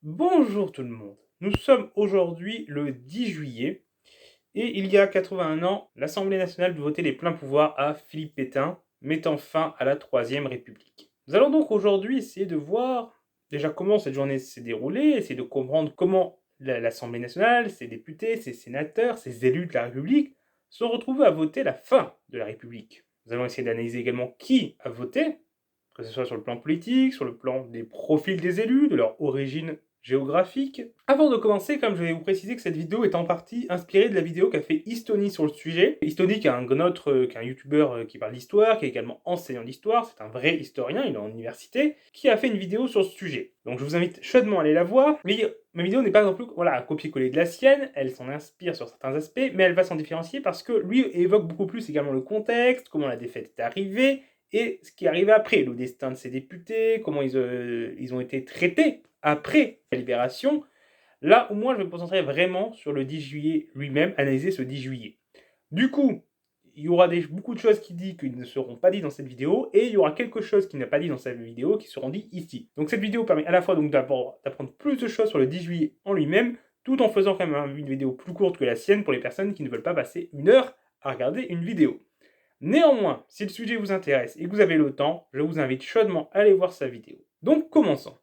Bonjour tout le monde. Nous sommes aujourd'hui le 10 juillet et il y a 81 ans, l'Assemblée nationale votait les pleins pouvoirs à Philippe Pétain, mettant fin à la Troisième République. Nous allons donc aujourd'hui essayer de voir déjà comment cette journée s'est déroulée, essayer de comprendre comment l'Assemblée nationale, ses députés, ses sénateurs, ses élus de la République sont retrouvés à voter la fin de la République. Nous allons essayer d'analyser également qui a voté, que ce soit sur le plan politique, sur le plan des profils des élus, de leur origine géographique. Avant de commencer, comme je vais vous préciser que cette vidéo est en partie inspirée de la vidéo qu'a fait Istoni sur le sujet. Istoni, qui est un youtubeur qui parle d'histoire, qui est également enseignant d'histoire, c'est un vrai historien, il est en université, qui a fait une vidéo sur ce sujet. Donc je vous invite chaudement à aller la voir. Mais ma vidéo n'est pas non plus un copier-coller de la sienne, elle s'en inspire sur certains aspects, mais elle va s'en différencier parce que lui évoque beaucoup plus également le contexte, comment la défaite est arrivée, et ce qui est arrivé après, le destin de ces députés, comment ils ont été traités après la libération. Là où moi je vais me concentrer vraiment sur le 10 juillet lui-même, analyser ce 10 juillet. Du coup, il y aura beaucoup de choses qui ne seront pas dites dans cette vidéo, et il y aura quelque chose qui n'est pas dit dans cette vidéo qui seront dites ici. Donc cette vidéo permet à la fois donc d'apprendre plus de choses sur le 10 juillet en lui-même, tout en faisant quand même une vidéo plus courte que la sienne pour les personnes qui ne veulent pas passer une heure à regarder une vidéo. Néanmoins, si le sujet vous intéresse et que vous avez le temps, je vous invite chaudement à aller voir sa vidéo. Donc commençons.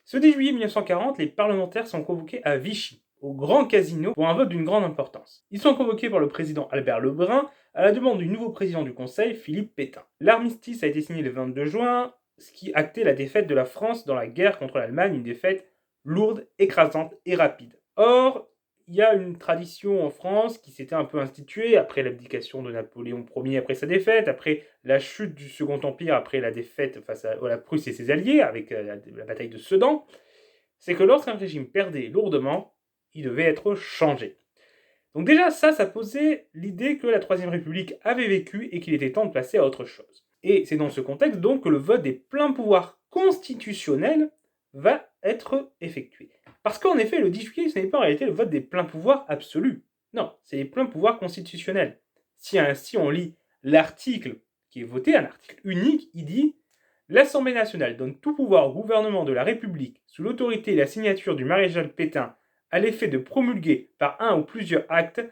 Ce 10 juillet 1940, les parlementaires sont convoqués à Vichy, au Grand Casino, pour un vote d'une grande importance. Ils sont convoqués par le président Albert Lebrun à la demande du nouveau président du Conseil, Philippe Pétain. L'armistice a été signé le 22 juin, ce qui actait la défaite de la France dans la guerre contre l'Allemagne, une défaite lourde, écrasante et rapide. Or, il y a une tradition en France qui s'était un peu instituée après l'abdication de Napoléon Ier après sa défaite, après la chute du Second Empire, après la défaite face à la Prusse et ses alliés, avec la bataille de Sedan, c'est que lorsqu'un régime perdait lourdement, il devait être changé. Donc déjà, ça posait l'idée que la Troisième République avait vécu et qu'il était temps de passer à autre chose. Et c'est dans ce contexte donc que le vote des pleins pouvoirs constitutionnels va être effectué. Parce qu'en effet, le 10 juillet, ce n'est pas en réalité le vote des pleins pouvoirs absolus. Non, c'est les pleins pouvoirs constitutionnels. Si ainsi on lit l'article qui est voté, un article unique, il dit « L'Assemblée nationale donne tout pouvoir au gouvernement de la République sous l'autorité et la signature du maréchal Pétain à l'effet de promulguer par un ou plusieurs actes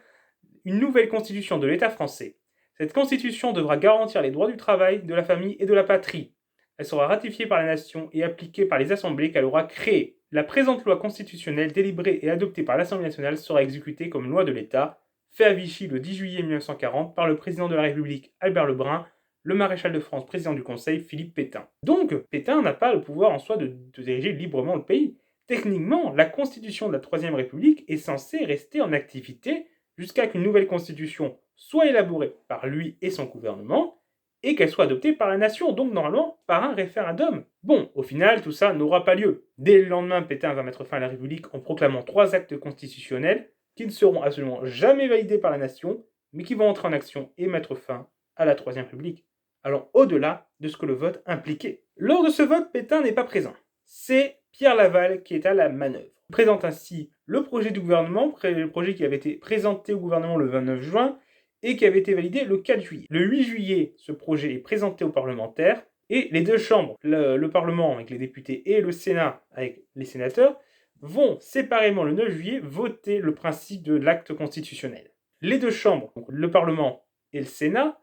une nouvelle constitution de l'État français. Cette constitution devra garantir les droits du travail, de la famille et de la patrie. Elle sera ratifiée par la nation et appliquée par les assemblées qu'elle aura créées. La présente loi constitutionnelle, délibérée et adoptée par l'Assemblée nationale, sera exécutée comme loi de l'État, fait à Vichy le 10 juillet 1940 par le président de la République Albert Lebrun, le maréchal de France, président du Conseil, Philippe Pétain. » Donc, Pétain n'a pas le pouvoir en soi de diriger librement le pays. Techniquement, la constitution de la Troisième République est censée rester en activité jusqu'à qu'une nouvelle constitution soit élaborée par lui et son gouvernement, et qu'elle soit adoptée par la nation, donc normalement par un référendum. Bon, au final, tout ça n'aura pas lieu. Dès le lendemain, Pétain va mettre fin à la République en proclamant 3 actes constitutionnels qui ne seront absolument jamais validés par la nation, mais qui vont entrer en action et mettre fin à la Troisième République. Alors, au-delà de ce que le vote impliquait. Lors de ce vote, Pétain n'est pas présent. C'est Pierre Laval qui est à la manœuvre. Il présente ainsi le projet du gouvernement, le projet qui avait été présenté au gouvernement le 29 juin et qui avait été validé le 4 juillet. Le 8 juillet, ce projet est présenté aux parlementaires et les deux chambres, le Parlement avec les députés et le Sénat avec les sénateurs, vont séparément le 9 juillet voter le principe de l'acte constitutionnel. Les deux chambres, donc le Parlement et le Sénat,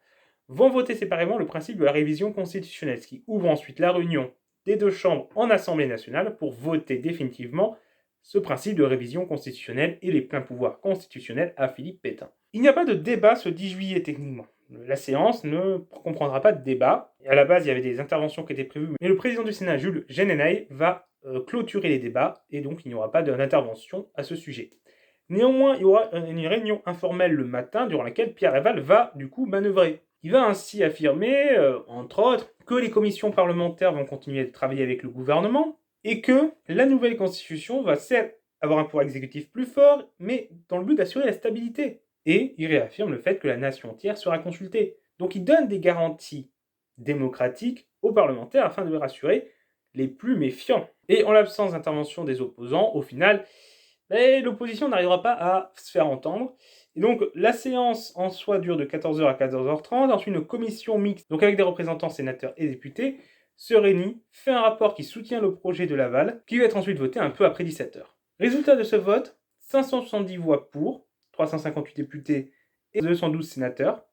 vont voter séparément le principe de la révision constitutionnelle, ce qui ouvre ensuite la réunion des deux chambres en Assemblée nationale pour voter définitivement ce principe de révision constitutionnelle et les pleins pouvoirs constitutionnels à Philippe Pétain. Il n'y a pas de débat ce 10 juillet techniquement. La séance ne comprendra pas de débat. À la base, il y avait des interventions qui étaient prévues, mais le président du Sénat, Jules Genenay, va clôturer les débats et donc il n'y aura pas d'intervention à ce sujet. Néanmoins, il y aura une réunion informelle le matin durant laquelle Pierre Laval va du coup manœuvrer. Il va ainsi affirmer, entre autres, que les commissions parlementaires vont continuer de travailler avec le gouvernement et que la nouvelle constitution va certes avoir un pouvoir exécutif plus fort, mais dans le but d'assurer la stabilité. Et il réaffirme le fait que la nation entière sera consultée. Donc il donne des garanties démocratiques aux parlementaires afin de les rassurer les plus méfiants. Et en l'absence d'intervention des opposants, au final, l'opposition n'arrivera pas à se faire entendre. Et donc la séance en soi dure de 14h à 14h30. Ensuite, une commission mixte, donc avec des représentants sénateurs et députés, se réunit, fait un rapport qui soutient le projet de Laval, qui va être ensuite voté un peu après 17h. Résultat de ce vote, 570 voix pour, 358 députés et 212 sénateurs,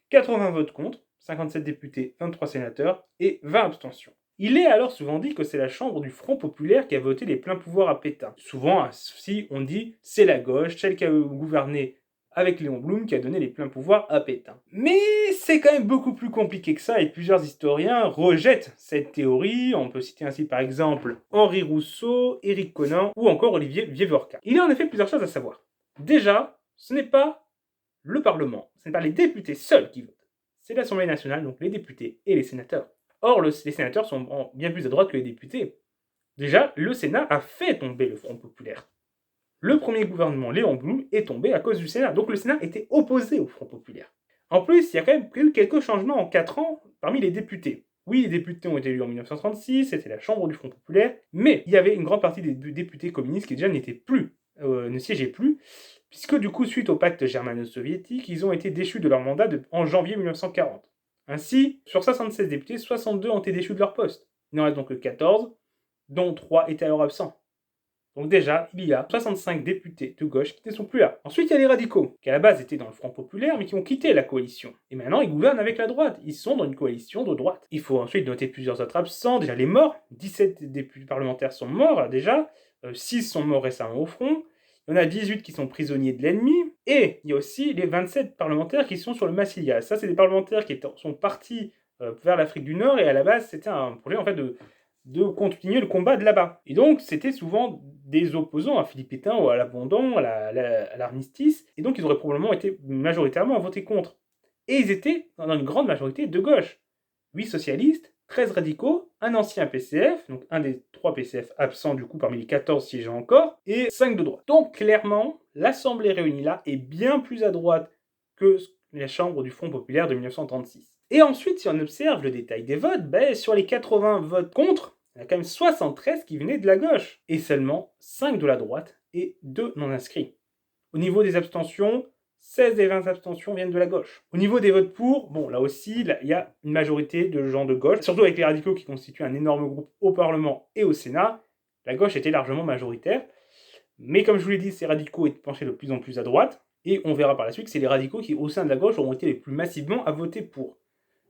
80 votes contre, 57 députés, 23 sénateurs et 20 abstentions. Il est alors souvent dit que c'est la chambre du Front populaire qui a voté les pleins pouvoirs à Pétain. Souvent, si on dit c'est la gauche, celle qui a gouverné avec Léon Blum, qui a donné les pleins pouvoirs à Pétain. Mais c'est quand même beaucoup plus compliqué que ça et plusieurs historiens rejettent cette théorie. On peut citer ainsi par exemple Henri Rousseau, Éric Conan ou encore Olivier Vievorka. Il y a en effet plusieurs choses à savoir. Déjà, ce n'est pas le Parlement, ce n'est pas les députés seuls qui votent. C'est l'Assemblée nationale, donc les députés et les sénateurs. Or, les sénateurs sont bien plus à droite que les députés. Déjà, le Sénat a fait tomber le Front populaire. Le premier gouvernement Léon Blum est tombé à cause du Sénat, donc le Sénat était opposé au Front populaire. En plus, il y a quand même eu quelques changements en 4 ans parmi les députés. Oui, les députés ont été élus en 1936, c'était la chambre du Front populaire, mais il y avait une grande partie des députés communistes qui déjà ne siégeaient plus, puisque du coup, suite au pacte germano-soviétique, ils ont été déchus de leur mandat en janvier 1940. Ainsi, sur 76 députés, 62 ont été déchus de leur poste. Il n'en reste donc que 14, dont 3 étaient alors absents. Donc déjà, il y a 65 députés de gauche qui ne sont plus là. Ensuite, il y a les radicaux, qui à la base étaient dans le Front populaire, mais qui ont quitté la coalition. Et maintenant, ils gouvernent avec la droite. Ils sont dans une coalition de droite. Il faut ensuite noter plusieurs autres absents. Déjà, les morts. 17 députés parlementaires sont morts, déjà. 6 sont morts récemment au front. Il y en a 18 qui sont prisonniers de l'ennemi. Et il y a aussi les 27 parlementaires qui sont sur le Massilia. Ça, c'est des parlementaires qui sont partis vers l'Afrique du Nord. Et à la base, c'était un projet en fait de continuer le combat de là-bas. Et donc, c'était souvent des opposants à Philippe Pétain ou à l'abandon, à l'armistice, et donc ils auraient probablement été majoritairement à voter contre. Et ils étaient dans une grande majorité de gauche. 8 socialistes, 13 radicaux, un ancien PCF, donc un des 3 PCF absents du coup parmi les 14 siégeants encore, et 5 de droite. Donc clairement, l'Assemblée réunie là est bien plus à droite que la Chambre du Front populaire de 1936. Et ensuite, si on observe le détail des votes, sur les 80 votes contre, il y en a quand même 73 qui venaient de la gauche, et seulement 5 de la droite et 2 non inscrits. Au niveau des abstentions, 16 des 20 abstentions viennent de la gauche. Au niveau des votes pour, là aussi, il y a une majorité de gens de gauche, surtout avec les radicaux qui constituent un énorme groupe au Parlement et au Sénat. La gauche était largement majoritaire, mais comme je vous l'ai dit, ces radicaux étaient penchés de plus en plus à droite, et on verra par la suite que c'est les radicaux qui, au sein de la gauche, auront été les plus massivement à voter pour.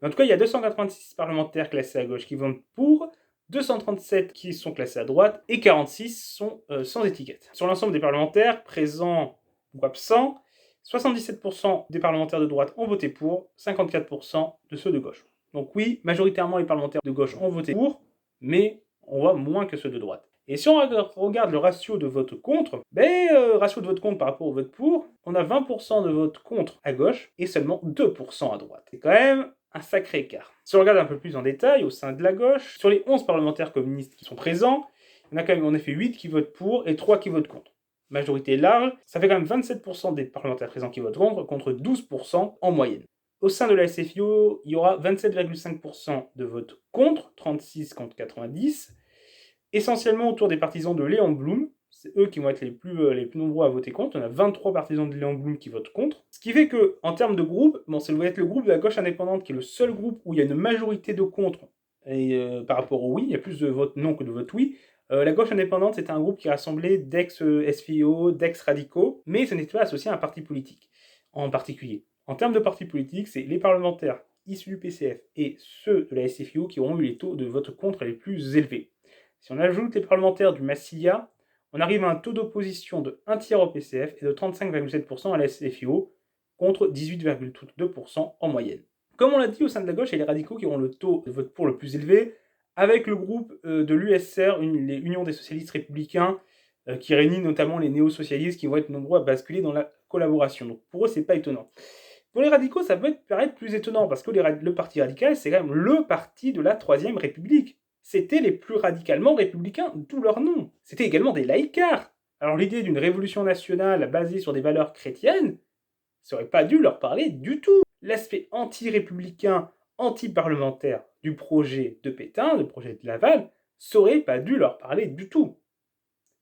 En tout cas, il y a 286 parlementaires classés à gauche qui votent pour, 237 qui sont classés à droite, et 46 sont sans étiquette. Sur l'ensemble des parlementaires, présents ou absents, 77% des parlementaires de droite ont voté pour, 54% de ceux de gauche. Donc oui, majoritairement les parlementaires de gauche ont voté pour, mais on voit moins que ceux de droite. Et si on regarde le ratio de vote contre, ratio de vote contre par rapport au vote pour, on a 20% de vote contre à gauche et seulement 2% à droite. C'est quand même un sacré écart. Si on regarde un peu plus en détail au sein de la gauche, sur les 11 parlementaires communistes qui sont présents, il y en a quand même en effet 8 qui votent pour et 3 qui votent contre. Majorité large, ça fait quand même 27% des parlementaires présents qui votent contre 12% en moyenne. Au sein de la SFIO, il y aura 27,5% de votes contre, 36 contre 90, essentiellement autour des partisans de Léon Blum. C'est eux qui vont être les plus nombreux à voter contre. On a 23 partisans de Léon Blum qui votent contre. Ce qui fait que, en termes de groupe, ça va être le groupe de la gauche indépendante qui est le seul groupe où il y a une majorité de contre et, par rapport au oui. Il y a plus de votes non que de votes oui. La gauche indépendante, c'était un groupe qui rassemblait d'ex-SFIO, d'ex-radicaux, mais ce n'était pas associé à un parti politique en particulier. En termes de parti politique, c'est les parlementaires issus du PCF et ceux de la SFIO qui auront eu les taux de vote contre les plus élevés. Si on ajoute les parlementaires du Massilia, on arrive à un taux d'opposition de 1 tiers au PCF et de 35,7% à la SFIO, contre 18,2% en moyenne. Comme on l'a dit, au sein de la gauche, il y a les radicaux qui auront le taux de vote pour le plus élevé, avec le groupe de l'USR, l'Union des socialistes républicains, qui réunit notamment les néo-socialistes qui vont être nombreux à basculer dans la collaboration. Donc pour eux, c'est pas étonnant. Pour les radicaux, ça peut paraître plus étonnant, parce que le Parti radical, c'est quand même le parti de la Troisième République. C'était les plus radicalement républicains, d'où leur nom. C'était également des laïcards. Alors l'idée d'une révolution nationale basée sur des valeurs chrétiennes, ça n'aurait pas dû leur parler du tout. L'aspect anti-républicain, anti-parlementaire du projet de Pétain, du projet de Laval, ça n'aurait pas dû leur parler du tout.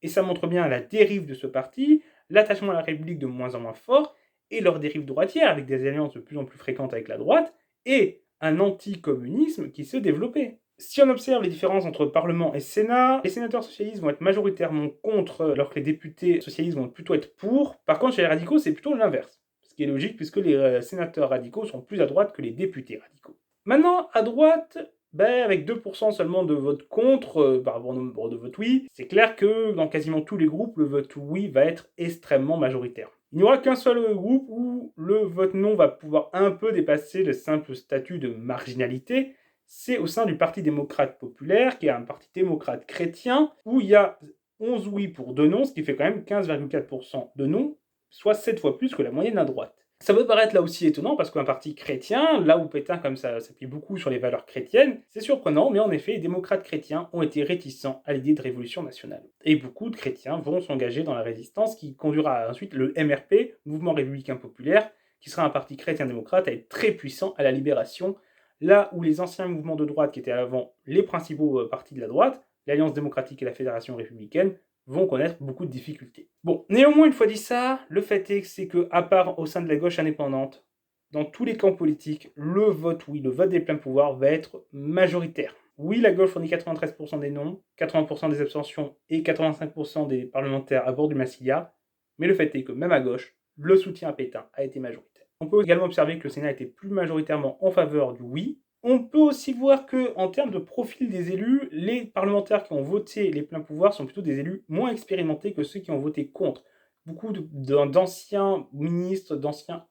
Et ça montre bien la dérive de ce parti, l'attachement à la République de moins en moins fort, et leur dérive droitière, avec des alliances de plus en plus fréquentes avec la droite, et un anticommunisme qui se développait. Si on observe les différences entre Parlement et Sénat, les sénateurs socialistes vont être majoritairement contre, alors que les députés socialistes vont plutôt être pour. Par contre, chez les radicaux, c'est plutôt l'inverse. Ce qui est logique puisque les sénateurs radicaux sont plus à droite que les députés radicaux. Maintenant, à droite, avec 2% seulement de vote contre par rapport au nombre de votes oui, c'est clair que dans quasiment tous les groupes, le vote oui va être extrêmement majoritaire. Il n'y aura qu'un seul groupe où le vote non va pouvoir un peu dépasser le simple statut de marginalité. C'est au sein du Parti démocrate populaire, qui est un parti démocrate chrétien, où il y a 11 oui pour 2 non, ce qui fait quand même 15,4% de non, soit 7 fois plus que la moyenne à droite. Ça peut paraître là aussi étonnant parce qu'un parti chrétien, là où Pétain comme ça s'appuie beaucoup sur les valeurs chrétiennes, c'est surprenant, mais en effet, les démocrates chrétiens ont été réticents à l'idée de révolution nationale. Et beaucoup de chrétiens vont s'engager dans la résistance qui conduira ensuite le MRP, Mouvement républicain populaire, qui sera un parti chrétien-démocrate à être très puissant à la libération, là où les anciens mouvements de droite qui étaient avant les principaux partis de la droite, l'Alliance démocratique et la Fédération républicaine, vont connaître beaucoup de difficultés. Bon, néanmoins, une fois dit ça, le fait est que c'est que, à part au sein de la gauche indépendante, dans tous les camps politiques, le vote oui, le vote des pleins pouvoirs va être majoritaire. Oui, la gauche fournit 93% des non, 80% des abstentions et 85% des parlementaires à bord du Massilia, mais le fait est que même à gauche, le soutien à Pétain a été majoritaire. On peut également observer que le Sénat était plus majoritairement en faveur du oui. On peut aussi voir que, en termes de profil des élus, les parlementaires qui ont voté les pleins pouvoirs sont plutôt des élus moins expérimentés que ceux qui ont voté contre. Beaucoup d'anciens ministres, d'anciens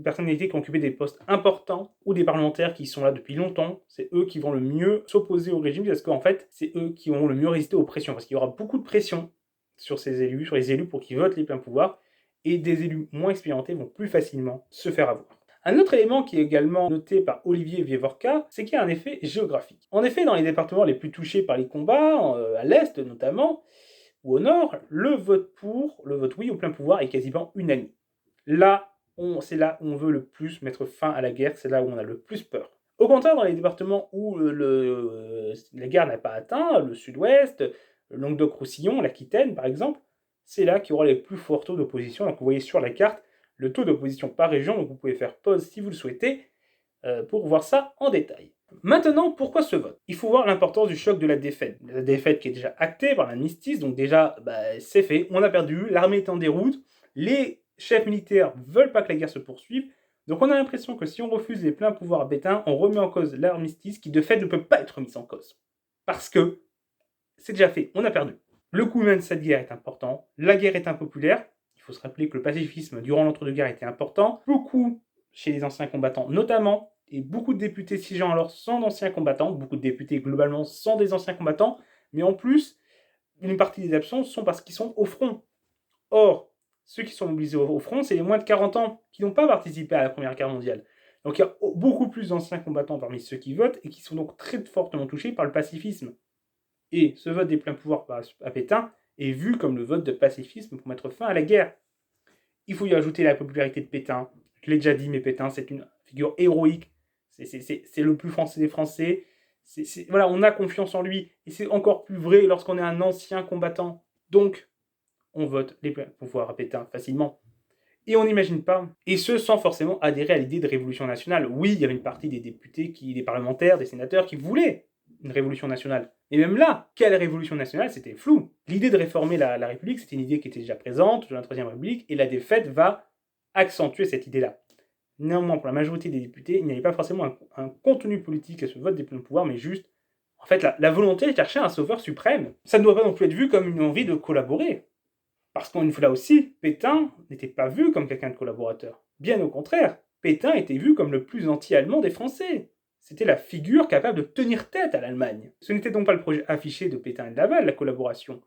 personnalités qui ont occupé des postes importants ou des parlementaires qui sont là depuis longtemps, c'est eux qui vont le mieux s'opposer au régime parce qu'en fait, c'est eux qui vont le mieux résister aux pressions parce qu'il y aura beaucoup de pression sur ces élus, sur les élus pour qu'ils votent les pleins pouvoirs et des élus moins expérimentés vont plus facilement se faire avoir. Un autre élément qui est également noté par Olivier Vievorka, c'est qu'il y a un effet géographique. En effet, dans les départements les plus touchés par les combats, à l'est notamment, ou au nord, le vote oui au plein pouvoir est quasiment unanime. Là, c'est là où on veut le plus mettre fin à la guerre, c'est là où on a le plus peur. Au contraire, dans les départements où la guerre n'a pas atteint, le sud-ouest, le Languedoc-Roussillon, l'Aquitaine par exemple, c'est là qu'il y aura les plus forts taux d'opposition. Donc vous voyez sur la carte le taux d'opposition par région, donc vous pouvez faire pause si vous le souhaitez pour voir ça en détail. Maintenant, pourquoi ce vote? Il faut voir l'importance du choc de la défaite. La défaite qui est déjà actée par l'amnistie, donc déjà c'est fait, on a perdu, l'armée est en déroute, les chefs militaires veulent pas que la guerre se poursuive, donc on a l'impression que si on refuse les pleins pouvoirs à Pétain, on remet en cause l'armistice qui de fait ne peut pas être mise en cause. Parce que c'est déjà fait, on a perdu. Le coût humain de cette guerre est important, la guerre est impopulaire, il faut se rappeler que le pacifisme durant l'entre-deux-guerres était important, beaucoup chez les anciens combattants notamment, et beaucoup de députés siégeant alors sans d'anciens combattants, beaucoup de députés globalement sans des anciens combattants, mais en plus, une partie des absents sont parce qu'ils sont au front. Or, ceux qui sont mobilisés au front, c'est les moins de 40 ans qui n'ont pas participé à la Première Guerre mondiale. Donc il y a beaucoup plus d'anciens combattants parmi ceux qui votent et qui sont donc très fortement touchés par le pacifisme. Et ce vote des pleins pouvoirs à Pétain est vu comme le vote de pacifisme pour mettre fin à la guerre. Il faut y ajouter la popularité de Pétain. Je l'ai déjà dit, mais Pétain, c'est une figure héroïque. C'est le plus français des Français. Voilà, on a confiance en lui. Et c'est encore plus vrai lorsqu'on est un ancien combattant. Donc, on vote les pleins pouvoirs à Pétain facilement. Et on n'imagine pas, et ce sans forcément adhérer à l'idée de révolution nationale. Oui, il y avait une partie des députés, des parlementaires, des sénateurs qui voulaient une révolution nationale. Et même là, quelle révolution nationale, c'était flou. L'idée de réformer la République, c'était une idée qui était déjà présente dans la Troisième République, et la défaite va accentuer cette idée-là. Néanmoins, pour la majorité des députés, il n'y avait pas forcément un contenu politique à ce vote des pleins pouvoirs, mais juste, en fait, la volonté de chercher un sauveur suprême. Ça ne doit pas non plus être vu comme une envie de collaborer. Parce qu'une fois là aussi, Pétain n'était pas vu comme quelqu'un de collaborateur. Bien au contraire, Pétain était vu comme le plus anti-allemand des Français. C'était la figure capable de tenir tête à l'Allemagne. Ce n'était donc pas le projet affiché de Pétain et de Laval, la collaboration.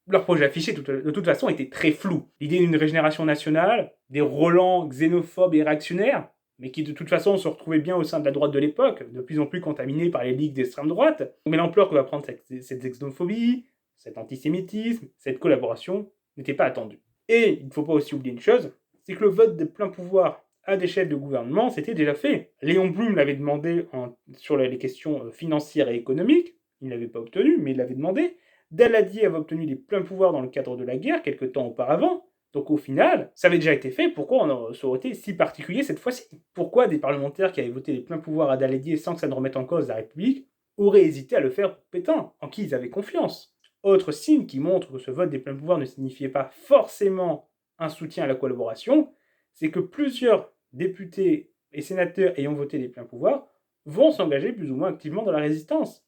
Leur projet affiché, de toute façon, était très flou. L'idée d'une régénération nationale, des Roland xénophobes et réactionnaires, mais qui de toute façon se retrouvaient bien au sein de la droite de l'époque, de plus en plus contaminée par les ligues d'extrême droite. Mais l'ampleur que va prendre cette xénophobie, cet antisémitisme, cette collaboration, n'était pas attendue. Et il ne faut pas aussi oublier une chose, c'est que le vote de plein pouvoir à des chefs de gouvernement, c'était déjà fait. Léon Blum l'avait demandé sur les questions financières et économiques, il ne l'avait pas obtenu, mais il l'avait demandé. Daladier avait obtenu les pleins pouvoirs dans le cadre de la guerre, quelques temps auparavant. Donc au final, ça avait déjà été fait, pourquoi ça aurait été si particulier cette fois-ci? Pourquoi des parlementaires qui avaient voté les pleins pouvoirs à Daladier sans que ça ne remette en cause la République auraient hésité à le faire pour Pétain, en qui ils avaient confiance. Autre signe qui montre que ce vote des pleins pouvoirs ne signifiait pas forcément un soutien à la collaboration, c'est que plusieurs députés et sénateurs ayant voté les pleins pouvoirs vont s'engager plus ou moins activement dans la résistance.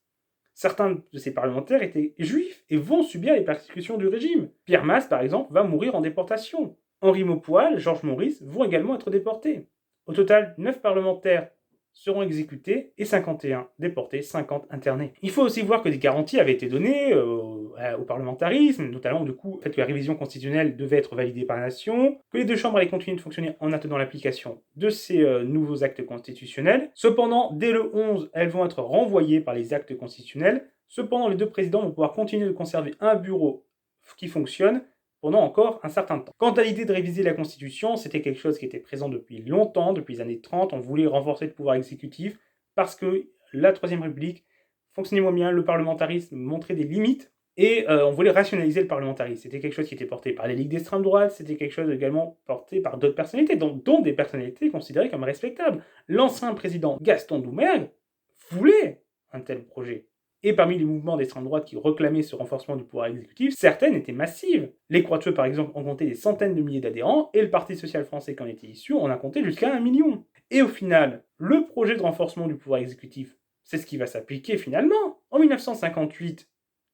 Certains de ces parlementaires étaient juifs et vont subir les persécutions du régime. Pierre Masse, par exemple, va mourir en déportation. Henri Maupoil, Georges Maurice vont également être déportés. Au total, 9 parlementaires seront exécutés et 51 déportés, 50 internés. Il faut aussi voir que des garanties avaient été données au parlementarisme, notamment du coup, le fait que la révision constitutionnelle devait être validée par la nation, que les deux chambres allaient continuer de fonctionner en attendant l'application de ces nouveaux actes constitutionnels. Cependant, dès le 11, elles vont être renvoyées par les actes constitutionnels. Cependant, les deux présidents vont pouvoir continuer de conserver un bureau qui fonctionne pendant encore un certain temps. Quant à l'idée de réviser la Constitution, c'était quelque chose qui était présent depuis longtemps, depuis les années 30. On voulait renforcer le pouvoir exécutif parce que la Troisième République fonctionnait moins bien, le parlementarisme montrait des limites et on voulait rationaliser le parlementarisme. C'était quelque chose qui était porté par les ligues d'extrême droite, c'était quelque chose également porté par d'autres personnalités, dont des personnalités considérées comme respectables. L'ancien président Gaston Doumergue voulait un tel projet. Et parmi les mouvements d'extrême droite qui réclamaient ce renforcement du pouvoir exécutif, certaines étaient massives. Les Croix de Feu, par exemple, ont compté des centaines de milliers d'adhérents, et le Parti social français qui en était issu en a compté jusqu'à 1 million. Et au final, le projet de renforcement du pouvoir exécutif, c'est ce qui va s'appliquer finalement. En 1958,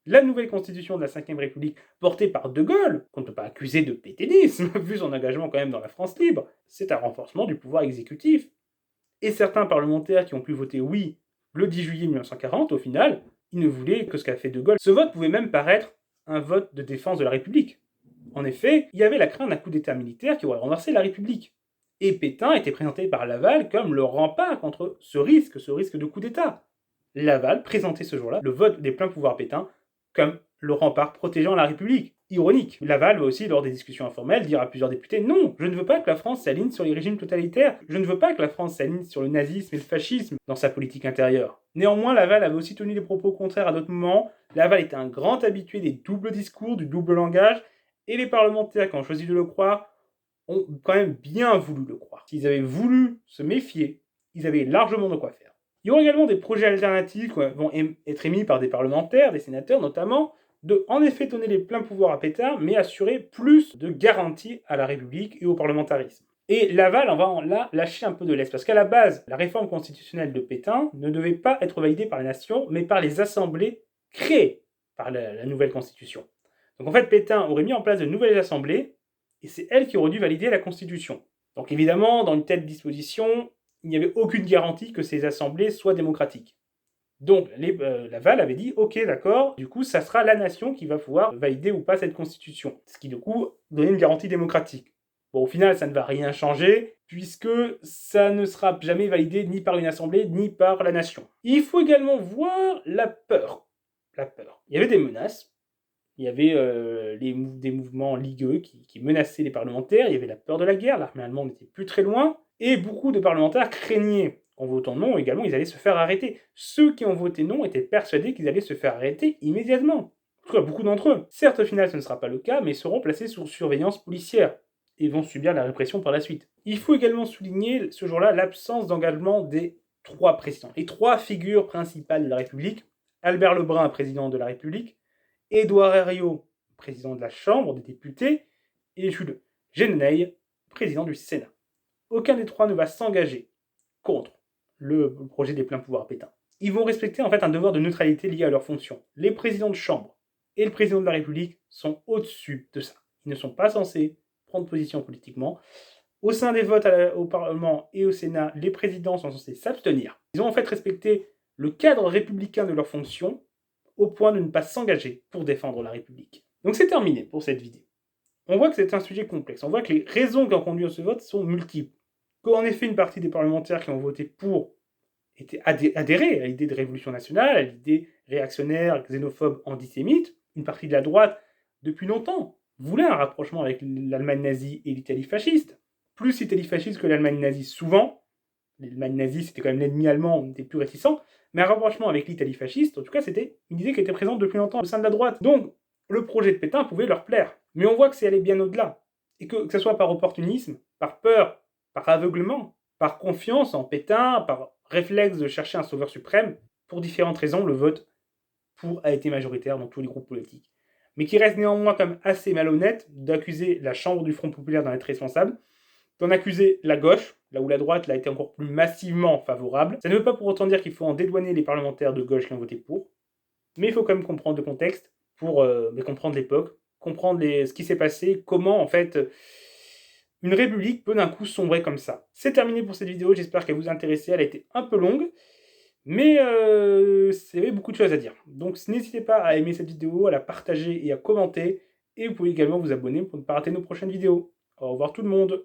la nouvelle constitution de la Ve République, portée par De Gaulle, qu'on ne peut pas accuser de pétainisme, vu son engagement quand même dans la France libre, c'est un renforcement du pouvoir exécutif. Et certains parlementaires qui ont pu voter oui le 10 juillet 1940, au final, ils ne voulaient que ce qu'a fait De Gaulle. Ce vote pouvait même paraître un vote de défense de la République. En effet, il y avait la crainte d'un coup d'État militaire qui aurait renversé la République. Et Pétain était présenté par Laval comme le rempart contre ce risque de coup d'État. Laval présentait ce jour-là le vote des pleins pouvoirs Pétain comme le rempart protégeant la République. Ironique. Laval va aussi, lors des discussions informelles, dire à plusieurs députés « Non, je ne veux pas que la France s'aligne sur les régimes totalitaires. Je ne veux pas que la France s'aligne sur le nazisme et le fascisme dans sa politique intérieure. » Néanmoins, Laval avait aussi tenu des propos contraires à d'autres moments. Laval était un grand habitué des doubles discours, du double langage, et les parlementaires qui ont choisi de le croire ont quand même bien voulu le croire. S'ils avaient voulu se méfier, ils avaient largement de quoi faire. Il y aura également des projets alternatifs qui vont être émis par des parlementaires, des sénateurs notamment, de en effet donner les pleins pouvoirs à Pétain, mais assurer plus de garanties à la République et au parlementarisme. Et Laval, on va là lâcher un peu de l'est, parce qu'à la base, la réforme constitutionnelle de Pétain ne devait pas être validée par la nation, mais par les assemblées créées par la nouvelle constitution. Donc en fait, Pétain aurait mis en place de nouvelles assemblées, et c'est elles qui auraient dû valider la constitution. Donc évidemment, dans une telle disposition, il n'y avait aucune garantie que ces assemblées soient démocratiques. Donc Laval avait dit « Ok, d'accord, du coup, ça sera la nation qui va pouvoir valider ou pas cette constitution. » Ce qui, du coup, donnait une garantie démocratique. Bon, au final, ça ne va rien changer, puisque ça ne sera jamais validé ni par une assemblée, ni par la nation. Il faut également voir la peur. La peur. Il y avait des menaces. Il y avait des mouvements ligueux qui menaçaient les parlementaires. Il y avait la peur de la guerre. L'armée allemande n'était plus très loin. Et beaucoup de parlementaires craignaient en votant non, également, ils allaient se faire arrêter. Ceux qui ont voté non étaient persuadés qu'ils allaient se faire arrêter immédiatement. En tout cas, beaucoup d'entre eux. Certes, au final, ce ne sera pas le cas, mais seront placés sous surveillance policière et vont subir la répression par la suite. Il faut également souligner, ce jour-là, l'absence d'engagement des 3 présidents. Les 3 figures principales de la République, Albert Lebrun, président de la République, Édouard Herriot, président de la Chambre des députés, et Jules Geneney, président du Sénat. Aucun des 3 ne va s'engager contre le projet des pleins pouvoirs Pétain. Ils vont respecter en fait un devoir de neutralité lié à leur fonction. Les présidents de chambre et le président de la République sont au-dessus de ça. Ils ne sont pas censés prendre position politiquement. Au sein des votes au Parlement et au Sénat, les présidents sont censés s'abstenir. Ils ont en fait respecté le cadre républicain de leur fonction au point de ne pas s'engager pour défendre la République. Donc c'est terminé pour cette vidéo. On voit que c'est un sujet complexe. On voit que les raisons qui ont conduit à ce vote sont multiples. Qu'en effet, une partie des parlementaires qui ont voté pour étaient adhérés à l'idée de révolution nationale, à l'idée réactionnaire, xénophobe, antisémite. Une partie de la droite, depuis longtemps, voulait un rapprochement avec l'Allemagne nazie et l'Italie fasciste. Plus l'Italie fasciste que l'Allemagne nazie, souvent. L'Allemagne nazie, c'était quand même l'ennemi allemand, on était plus réticents. Mais un rapprochement avec l'Italie fasciste, en tout cas, c'était une idée qui était présente depuis longtemps au sein de la droite. Donc, le projet de Pétain pouvait leur plaire. Mais on voit que c'est allé bien au-delà. Et que ce soit par opportunisme, par peur, par aveuglement, par confiance en Pétain, par réflexe de chercher un sauveur suprême, pour différentes raisons, le vote pour a été majoritaire dans tous les groupes politiques. Mais qui reste néanmoins comme assez malhonnête d'accuser la Chambre du Front Populaire d'en être responsable, d'en accuser la gauche, là où la droite l'a été encore plus massivement favorable. Ça ne veut pas pour autant dire qu'il faut en dédouaner les parlementaires de gauche qui ont voté pour, mais il faut quand même comprendre le contexte pour comprendre l'époque, comprendre ce qui s'est passé, comment en fait une république peut d'un coup sombrer comme ça. C'est terminé pour cette vidéo, j'espère qu'elle vous a intéressé, elle a été un peu longue, mais il y avait beaucoup de choses à dire. Donc n'hésitez pas à aimer cette vidéo, à la partager et à commenter, et vous pouvez également vous abonner pour ne pas rater nos prochaines vidéos. Au revoir tout le monde.